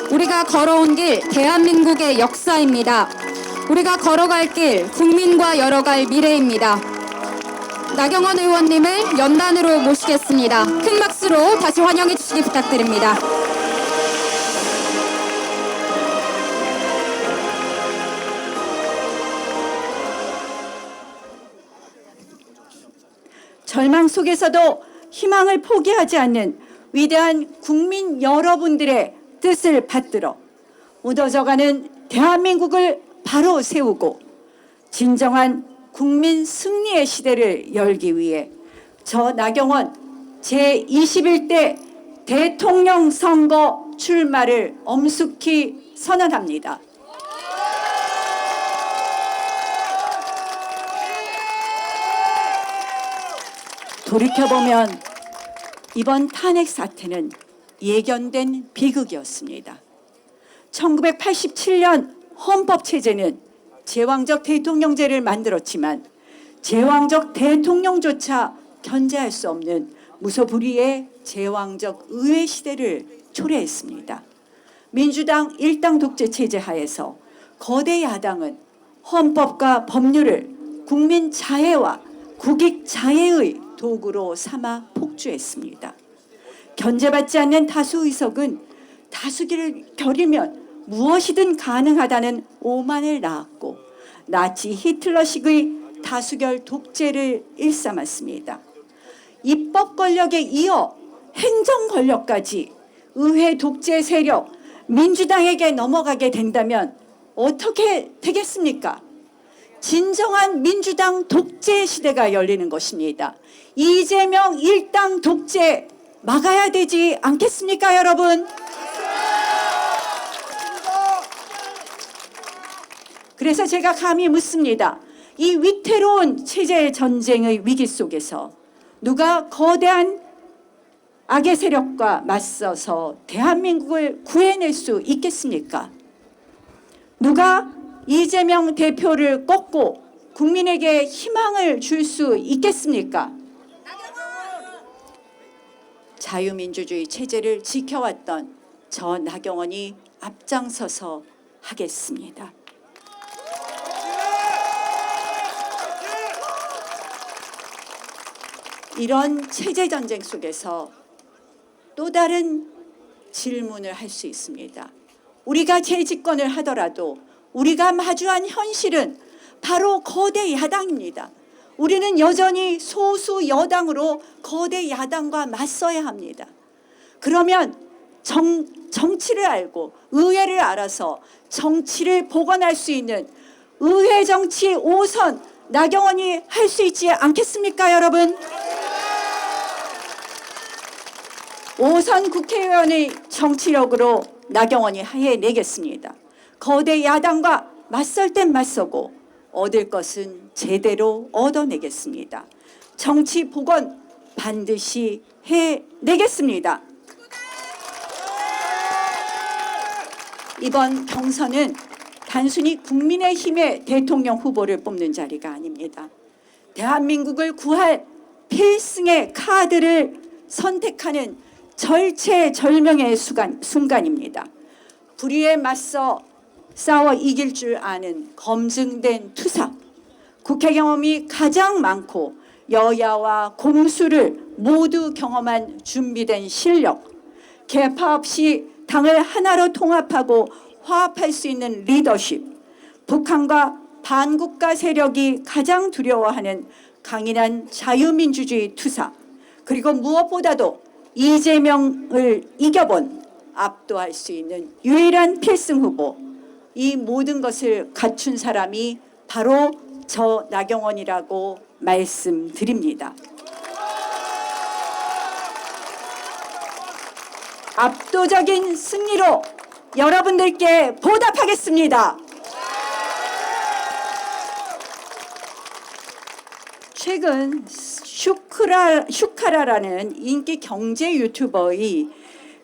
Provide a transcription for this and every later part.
우리가 걸어온 길 대한민국의 역사입니다. 우리가 걸어갈 길 국민과 열어갈 미래입니다. 나경원 의원님을 연단으로 모시겠습니다. 큰 박수로 다시 환영해 주시기 부탁드립니다. 절망 속에서도 희망을 포기하지 않는 위대한 국민 여러분들의 뜻을 받들어 묻어져가는 대한민국을 바로 세우고 진정한 국민 승리의 시대를 열기 위해 저 나경원 제21대 대통령 선거 출마를 엄숙히 선언합니다. 돌이켜보면 이번 탄핵 사태는 예견된 비극이었습니다. 1987년 헌법체제는 제왕적 대통령제를 만들었지만 제왕적 대통령조차 견제할 수 없는 무소불위의 제왕적 의회 시대를 초래했습니다. 민주당 일당 독재 체제 하에서 거대 야당은 헌법과 법률을 국민 자해와 국익 자해의 도구로 삼아 폭주했습니다. 견제받지 않는 다수 의석은 다수기를 겨리면 무엇이든 가능하다는 오만을 낳았고 나치 히틀러식의 다수결 독재를 일삼았습니다. 입법 권력에 이어 행정 권력까지 의회 독재 세력 민주당에게 넘어가게 된다면 어떻게 되겠습니까? 진정한 민주당 독재 시대가 열리는 것입니다. 이재명 일당 독재 막아야 되지 않겠습니까, 여러분? 그래서 제가 감히 묻습니다. 이 위태로운 체제 전쟁의 위기 속에서 누가 거대한 악의 세력과 맞서서 대한민국을 구해낼 수 있겠습니까? 누가 이재명 대표를 꺾고 국민에게 희망을 줄 수 있겠습니까? 자유민주주의 체제를 지켜왔던 저 나경원이 앞장서서 하겠습니다. 이런 체제 전쟁 속에서 또 다른 질문을 할 수 있습니다. 우리가 재집권을 하더라도 우리가 마주한 현실은 바로 거대 야당입니다. 우리는 여전히 소수 여당으로 거대 야당과 맞서야 합니다. 그러면 정치를 알고 의회를 알아서 정치를 복원할 수 있는 의회 정치 5선 나경원이 할 수 있지 않겠습니까, 여러분? 5선 국회의원의 정치력으로 나경원이 해내겠습니다. 거대 야당과 맞설 땐 맞서고 얻을 것은 제대로 얻어내겠습니다. 정치 복원 반드시 해내겠습니다. 이번 경선은 단순히 국민의힘의 대통령 후보를 뽑는 자리가 아닙니다. 대한민국을 구할 필승의 카드를 선택하는 절체절명의 순간입니다. 불의에 맞서 싸워 이길 줄 아는 검증된 투사, 국회 경험이 가장 많고 여야와 공수를 모두 경험한 준비된 실력, 계파 없이 당을 하나로 통합하고 화합할 수 있는 리더십, 북한과 반국가 세력이 가장 두려워하는 강인한 자유민주주의 투사, 그리고 무엇보다도 이재명을 이겨본 압도할 수 있는 유일한 필승 후보, 이 모든 것을 갖춘 사람이 바로 저 나경원이라고 말씀드립니다. 압도적인 승리로 여러분들께 보답하겠습니다. 최근 슈카라라는 인기 경제 유튜버의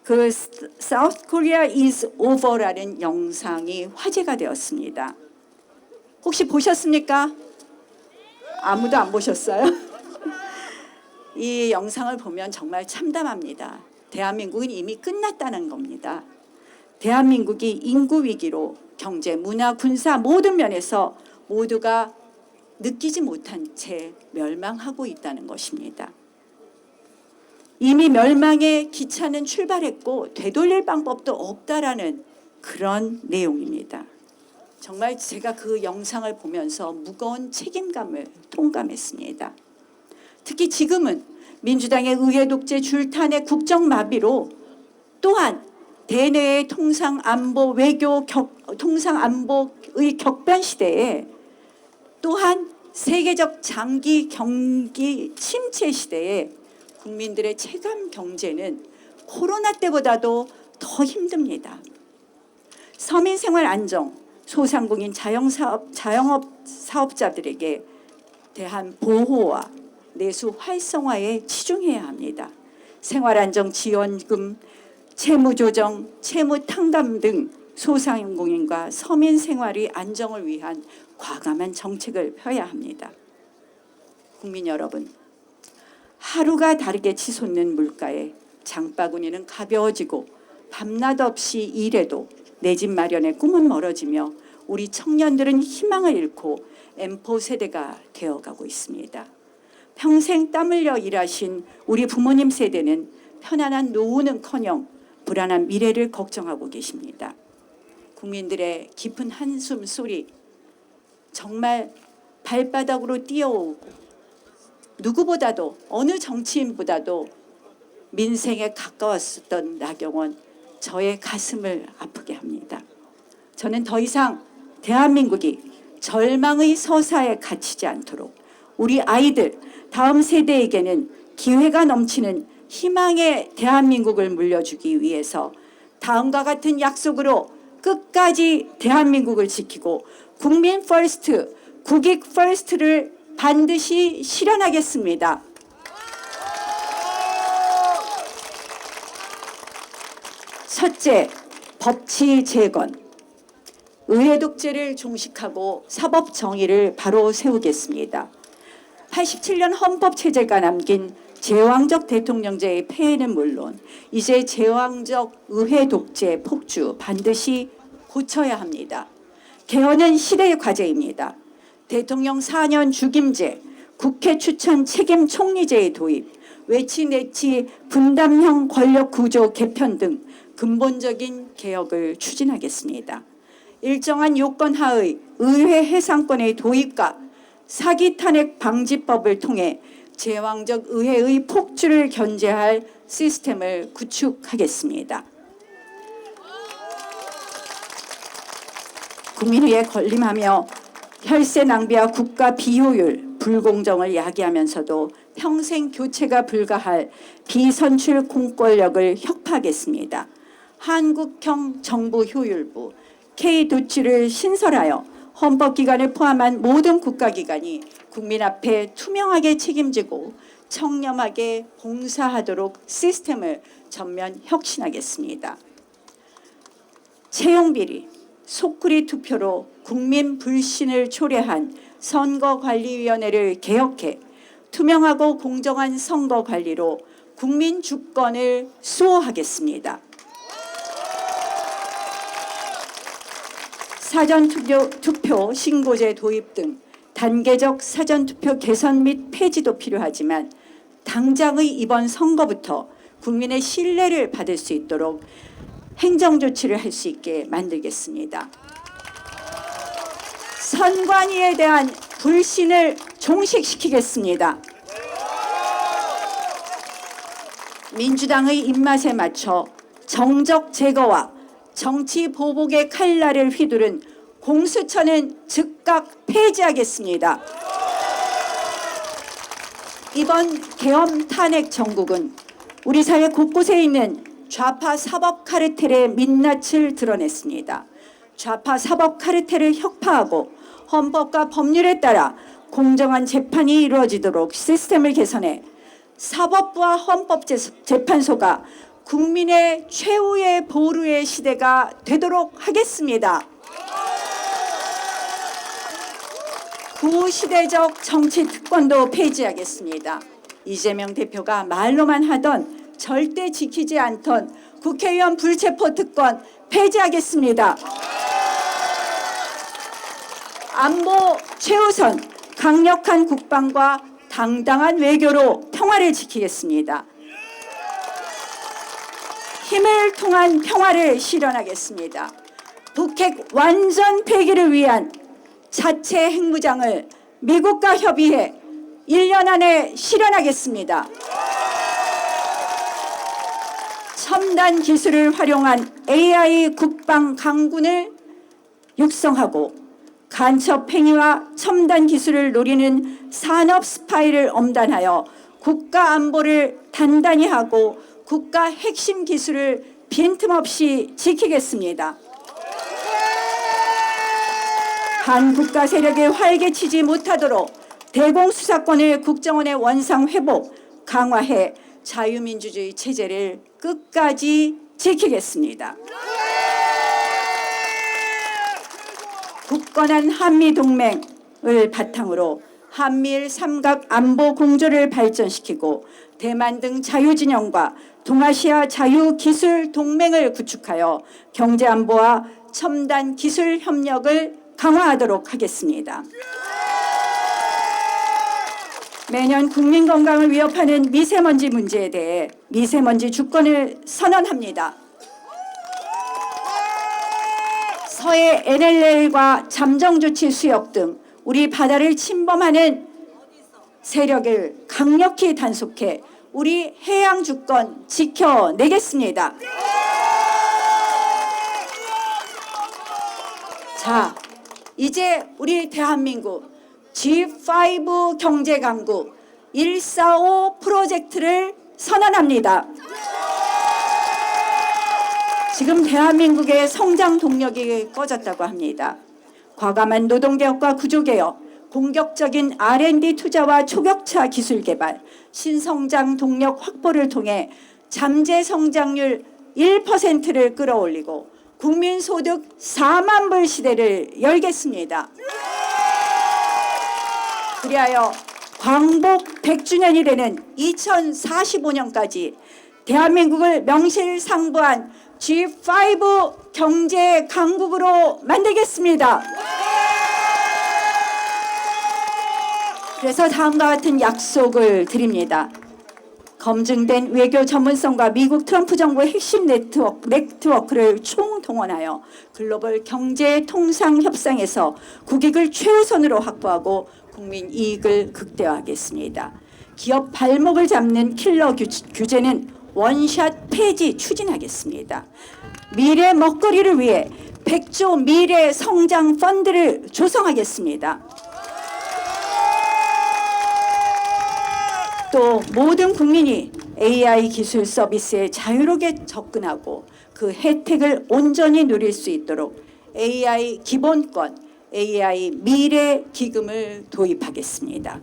그 South Korea is over라는 영상이 화제가 되었습니다. 혹시 보셨습니까? 아무도 안 보셨어요? 이 영상을 보면 정말 참담합니다. 대한민국은 이미 끝났다는 겁니다. 대한민국이 인구 위기로 경제, 문화, 군사 모든 면에서 모두가 느끼지 못한 채 멸망하고 있다는 것입니다. 이미 멸망의 기차는 출발했고 되돌릴 방법도 없다라는 그런 내용입니다. 정말 제가 그 영상을 보면서 무거운 책임감을 통감했습니다. 특히 지금은 민주당의 의회 독재 줄탄의 국정 마비로 또한 대내의 통상안보의 격변 시대에 또한 세계적 장기 경기 침체 시대에 국민들의 체감 경제는 코로나 때보다도 더 힘듭니다. 서민 생활 안정, 소상공인 자영업 사업자들에게 대한 보호와 내수 활성화에 치중해야 합니다. 생활안정지원금, 채무조정, 채무탕감 등 소상공인과 서민 생활의 안정을 위한 과감한 정책을 펴야 합니다. 국민 여러분, 하루가 다르게 치솟는 물가에 장바구니는 가벼워지고 밤낮 없이 일해도 내 집 마련의 꿈은 멀어지며 우리 청년들은 희망을 잃고 M4 세대가 되어가고 있습니다. 평생 땀 흘려 일하신 우리 부모님 세대는 편안한 노후는커녕 불안한 미래를 걱정하고 계십니다. 국민들의 깊은 한숨 소리 정말 발바닥으로 뛰어오고 누구보다도 어느 정치인보다도 민생에 가까웠었던 나경원, 저의 가슴을 아프게 합니다. 저는 더 이상 대한민국이 절망의 서사에 갇히지 않도록 우리 아이들, 다음 세대에게는 기회가 넘치는 희망의 대한민국을 물려주기 위해서 다음과 같은 약속으로 끝까지 대한민국을 지키고 국민 퍼스트, 국익 퍼스트를 반드시 실현하겠습니다. 첫째, 법치 재건. 의회 독재를 종식하고 사법 정의를 바로 세우겠습니다. 87년 헌법 체제가 남긴 제왕적 대통령제의 폐해는 물론 이제 제왕적 의회 독재 폭주 반드시 고쳐야 합니다. 개헌은 시대의 과제입니다. 대통령 4년 죽임제, 국회 추천 책임 총리제의 도입, 외치 내치 분담형 권력 구조 개편 등 근본적인 개혁을 추진하겠습니다. 일정한 요건 하의 의회 해상권의 도입과 사기 탄핵 방지법을 통해 제왕적 의회의 폭주를 견제할 시스템을 구축하겠습니다. 국민의에 건림하며 혈세 낭비와 국가 비효율, 불공정을 야기하면서도 평생 교체가 불가할 비선출 공권력을 혁파하겠습니다. 한국형 정부 효율부, K도치를 신설하여 헌법기관을 포함한 모든 국가기관이 국민 앞에 투명하게 책임지고 청렴하게 봉사하도록 시스템을 전면 혁신하겠습니다. 채용비리, 속구리 투표로 국민 불신을 초래한 선거관리위원회를 개혁해 투명하고 공정한 선거관리로 국민 주권을 수호하겠습니다. 사전투표 신고제 도입 등 단계적 사전투표 개선 및 폐지도 필요하지만 당장의 이번 선거부터 국민의 신뢰를 받을 수 있도록 행정조치를 할 수 있게 만들겠습니다. 선관위에 대한 불신을 종식시키겠습니다. 민주당의 입맛에 맞춰 정적 제거와 정치 보복의 칼날을 휘두른 공수처는 즉각 폐지하겠습니다. 이번 계엄 탄핵 정국은 우리 사회 곳곳에 있는 좌파 사법 카르텔의 민낯을 드러냈습니다. 좌파 사법 카르텔을 혁파하고 헌법과 법률에 따라 공정한 재판이 이루어지도록 시스템을 개선해 사법부와 헌법재판소가 국민의 최후의 보루의 시대가 되도록 하겠습니다. 구시대적 정치 특권도 폐지하겠습니다. 이재명 대표가 말로만 하던 절대 지키지 않던 국회의원 불체포 특권 폐지하겠습니다. 안보 최우선, 강력한 국방과 당당한 외교로 평화를 지키겠습니다. 힘을 통한 평화를 실현하겠습니다. 북핵 완전 폐기를 위한 자체 핵무장을 미국과 협의해 1년 안에 실현하겠습니다. 첨단 기술을 활용한 AI 국방 강군을 육성하고 간첩 행위와 첨단 기술을 노리는 산업 스파이를 엄단하여 국가 안보를 단단히 하고 국가 핵심 기술을 빈틈없이 지키겠습니다. 반국가 세력이 활개치지 못하도록 대공수사권을 국정원의 원상 회복, 강화해 자유민주주의 체제를 끝까지 지키겠습니다. 굳건한 한미동맹을 바탕으로 한미일 삼각 안보 공조를 발전시키고 대만 등 자유진영과 동아시아 자유기술 동맹을 구축하여 경제안보와 첨단 기술 협력을 강화하도록 하겠습니다. 매년 국민 건강을 위협하는 미세먼지 문제에 대해 미세먼지 주권을 선언합니다. 서해 NLL과 잠정조치 수역 등 우리 바다를 침범하는 세력을 강력히 단속해 우리 해양 주권 지켜내겠습니다. 자, 이제 우리 대한민국 G5 경제 강국 145 프로젝트를 선언합니다. 지금 대한민국의 성장 동력이 꺼졌다고 합니다. 과감한 노동개혁과 구조개혁, 공격적인 R&D 투자와 초격차 기술 개발, 신성장 동력 확보를 통해 잠재 성장률 1%를 끌어올리고 국민소득 4만 불 시대를 열겠습니다. 그리하여 광복 100주년이 되는 2045년까지 대한민국을 명실상부한 G5 경제 강국으로 만들겠습니다. 그래서 다음과 같은 약속을 드립니다. 검증된 외교 전문성과 미국 트럼프 정부의 핵심 네트워크를 총동원하여 글로벌 경제 통상 협상에서 국익을 최우선으로 확보하고 국민 이익을 극대화하겠습니다. 기업 발목을 잡는 킬러 규제는 원샷 폐지 추진하겠습니다. 미래 먹거리를 위해 100조 미래 성장 펀드를 조성하겠습니다. 또 모든 국민이 AI 기술 서비스에 자유롭게 접근하고 그 혜택을 온전히 누릴 수 있도록 AI 기본권, AI 미래 기금을 도입하겠습니다.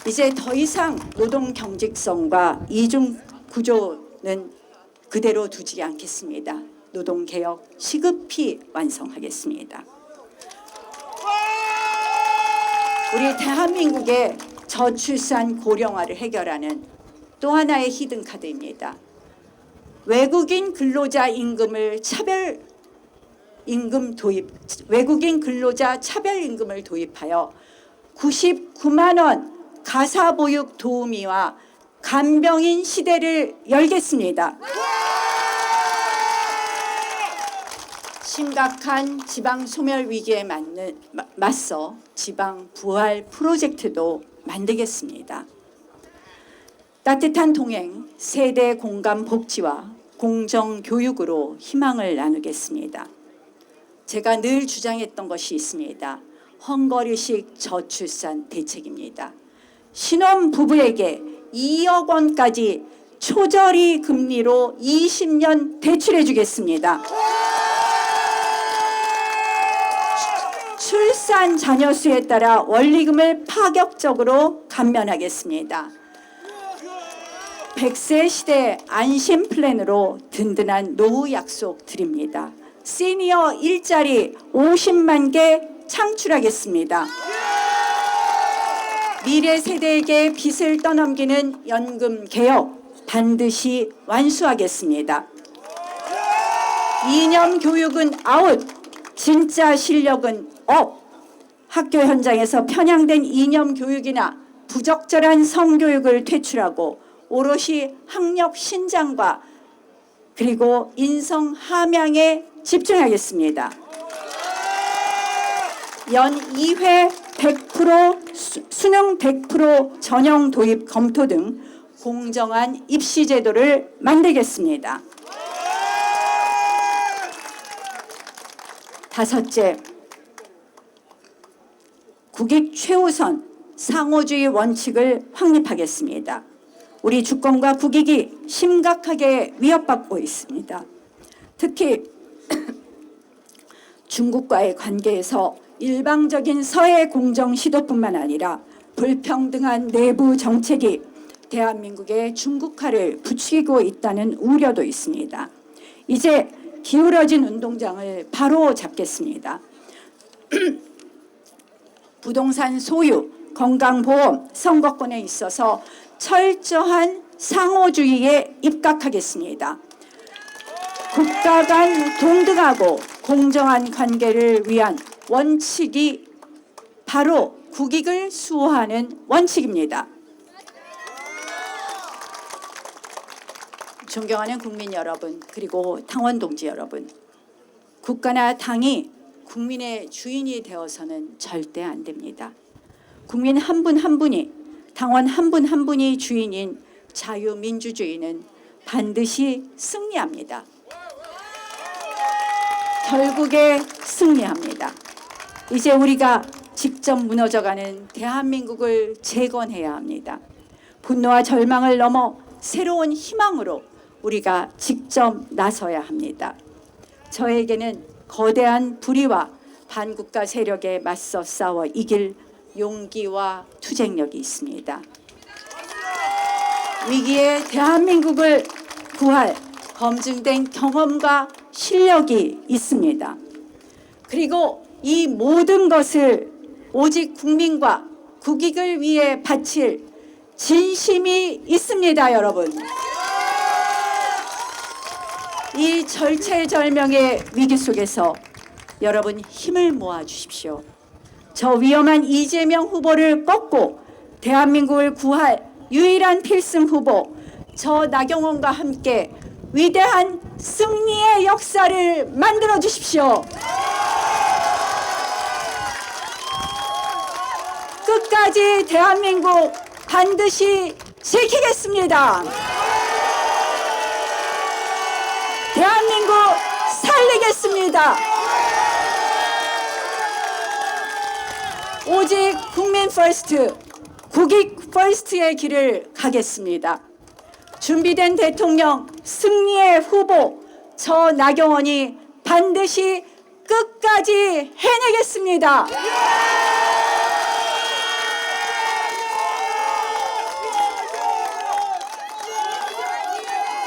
이제 더 이상 노동 경직성과 이중 구조는 그대로 두지 않겠습니다. 노동 개혁 시급히 완성하겠습니다. 우리 대한민국의 저출산 고령화를 해결하는 또 하나의 히든 카드입니다. 외국인 근로자 임금을 외국인 근로자 차별 임금을 도입하여 99만 원 가사보육 도우미와 간병인 시대를 열겠습니다. 심각한 지방 소멸 위기에 맞서 지방 부활 프로젝트도 만들겠습니다. 따뜻한 동행, 세대 공감 복지와 공정 교육으로 희망을 나누겠습니다. 제가 늘 주장했던 것이 있습니다. 헝거리식 저출산 대책입니다. 신혼 부부에게 2억 원까지 초저리 금리로 20년 대출해 주겠습니다. 출산 자녀 수에 따라 원리금을 파격적으로 감면하겠습니다. 100세 시대 안심 플랜으로 든든한 노후 약속 드립니다. 시니어 일자리 50만 개 창출하겠습니다. 미래 세대에게 빚을 떠넘기는 연금 개혁 반드시 완수하겠습니다. 이념 교육은 아웃, 진짜 실력은 업. 학교 현장에서 편향된 이념 교육이나 부적절한 성교육을 퇴출하고 오롯이 학력 신장과 그리고 인성 함양에 집중하겠습니다. 연 2회 100% 수능 100% 전형 도입 검토 등 공정한 입시 제도를 만들겠습니다. 다섯째, 국익 최우선 상호주의 원칙을 확립하겠습니다. 우리 주권과 국익이 심각하게 위협받고 있습니다. 특히 중국과의 관계에서 일방적인 서해 공정 시도뿐만 아니라 불평등한 내부 정책이 대한민국의 중국화를 부추기고 있다는 우려도 있습니다. 이제 기울어진 운동장을 바로 잡겠습니다. 부동산 소유, 건강보험, 선거권에 있어서 철저한 상호주의에 입각하겠습니다. 국가 간 동등하고 공정한 관계를 위한 원칙이 바로 국익을 수호하는 원칙입니다. 존경하는 국민 여러분, 그리고 당원 동지 여러분, 국가나 당이 국민의 주인이 되어서는 절대 안 됩니다. 국민 한 분 한 분이, 당원 한 분 한 분이 주인인 자유민주주의는 반드시 승리합니다. 결국에 승리합니다. 이제 우리가 직접 무너져가는 대한민국을 재건해야 합니다. 분노와 절망을 넘어 새로운 희망으로 우리가 직접 나서야 합니다. 저에게는 거대한 불의와 반국가 세력에 맞서 싸워 이길 용기와 투쟁력이 있습니다. 위기에 대한민국을 구할 검증된 경험과 실력이 있습니다. 그리고 이 모든 것을 오직 국민과 국익을 위해 바칠 진심이 있습니다, 여러분. 이 절체절명의 위기 속에서 여러분 힘을 모아 주십시오. 저 위험한 이재명 후보를 꺾고 대한민국을 구할 유일한 필승 후보, 저 나경원과 함께 위대한 승리의 역사를 만들어 주십시오. 끝까지 대한민국 반드시 지키겠습니다. 대한민국 살리겠습니다. 오직 국민 퍼스트, 국익 퍼스트의 길을 가겠습니다. 준비된 대통령, 승리의 후보, 저 나경원이 반드시 끝까지 해내겠습니다.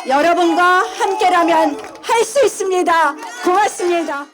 여러분과 함께라면 할 수 있습니다. 고맙습니다.